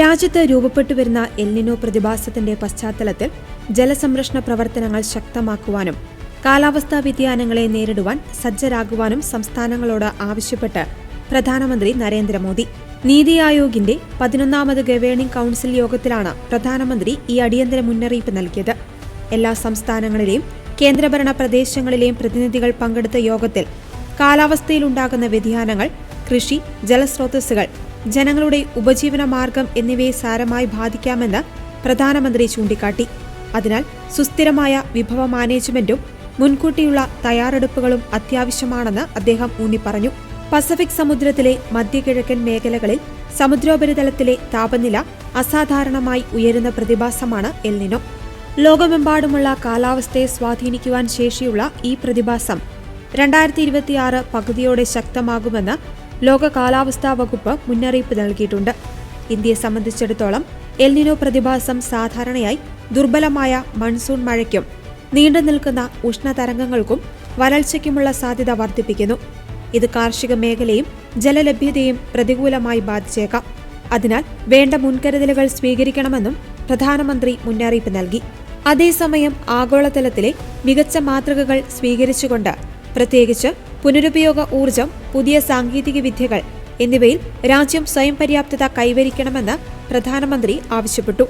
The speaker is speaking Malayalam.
രാജ്യത്ത് രൂപപ്പെട്ടുവരുന്ന എൽനിനോ പ്രതിഭാസത്തിന്റെ പശ്ചാത്തലത്തിൽ ജലസംരക്ഷണ പ്രവർത്തനങ്ങൾ ശക്തമാക്കുവാനും കാലാവസ്ഥാ വ്യതിയാനങ്ങളെ നേരിടുവാൻ സജ്ജരാകുവാനും സംസ്ഥാനങ്ങളോട് ആവശ്യപ്പെട്ട് പ്രധാനമന്ത്രി നരേന്ദ്രമോദി. നീതി ആയോഗിന്റെ 11ാമത് ഗവേണിംഗ് കൌൺസിൽ യോഗത്തിലാണ് പ്രധാനമന്ത്രി ഈ അടിയന്തര മുന്നറിയിപ്പ് നൽകിയത്. എല്ലാ സംസ്ഥാനങ്ങളിലെയും കേന്ദ്രഭരണ പ്രദേശങ്ങളിലെയും പ്രതിനിധികൾ പങ്കെടുത്ത യോഗത്തിൽ കാലാവസ്ഥയിലുണ്ടാകുന്ന വ്യതിയാനങ്ങൾ, കൃഷി, ജലസ്രോതസ്സുകൾ, ജനങ്ങളുടെ ഉപജീവന മാർഗം എന്നിവയെ സാരമായി ബാധിക്കാമെന്ന് പ്രധാനമന്ത്രി ചൂണ്ടിക്കാട്ടി. അതിനാൽ സുസ്ഥിരമായ വിഭവ മാനേജ്മെന്റും മുൻകൂട്ടിയുള്ള തയ്യാറെടുപ്പുകളും അത്യാവശ്യമാണെന്ന് അദ്ദേഹം ഊന്നിപ്പറഞ്ഞു. പസഫിക് സമുദ്രത്തിലെ മധ്യകിഴക്കൻ മേഖലകളിൽ സമുദ്രോപരിതലത്തിലെ താപനില അസാധാരണമായി ഉയരുന്ന പ്രതിഭാസമാണ് എൽനിനോ. ലോകമെമ്പാടുമുള്ള കാലാവസ്ഥയെ സ്വാധീനിക്കുവാൻ ശേഷിയുള്ള ഈ പ്രതിഭാസം 2026 പകുതിയോടെ ശക്തമാകുമെന്ന് ലോക കാലാവസ്ഥാ വകുപ്പ് മുന്നറിയിപ്പ് നൽകിയിട്ടുണ്ട്. ഇന്ത്യയെ സംബന്ധിച്ചിടത്തോളം എൽനിനോ പ്രതിഭാസം സാധാരണയായി ദുർബലമായ മൺസൂൺ മഴയ്ക്കും നീണ്ടുനിൽക്കുന്ന ഉഷ്ണതരംഗങ്ങൾക്കും വരൾച്ചയ്ക്കുമുള്ള സാധ്യത വർദ്ധിപ്പിക്കുന്നു. ഇത് കാർഷിക മേഖലയും ജലലഭ്യതയും പ്രതികൂലമായി ബാധിച്ചേക്കാം. അതിനാൽ വേണ്ട മുൻകരുതലുകൾ സ്വീകരിക്കണമെന്നും പ്രധാനമന്ത്രി മുന്നറിയിപ്പ് നൽകി. അതേസമയം ആഗോളതലത്തിലെ മികച്ച മാതൃകകൾ സ്വീകരിച്ചുകൊണ്ട് പ്രത്യേകിച്ച് പുനരുപയോഗ ഊർജ്ജം, പുതിയ സാങ്കേതിക വിദ്യകൾ എന്നിവയിൽ രാജ്യം സ്വയം പര്യാപ്തത കൈവരിക്കണമെന്ന് പ്രധാനമന്ത്രി ആവശ്യപ്പെട്ടു.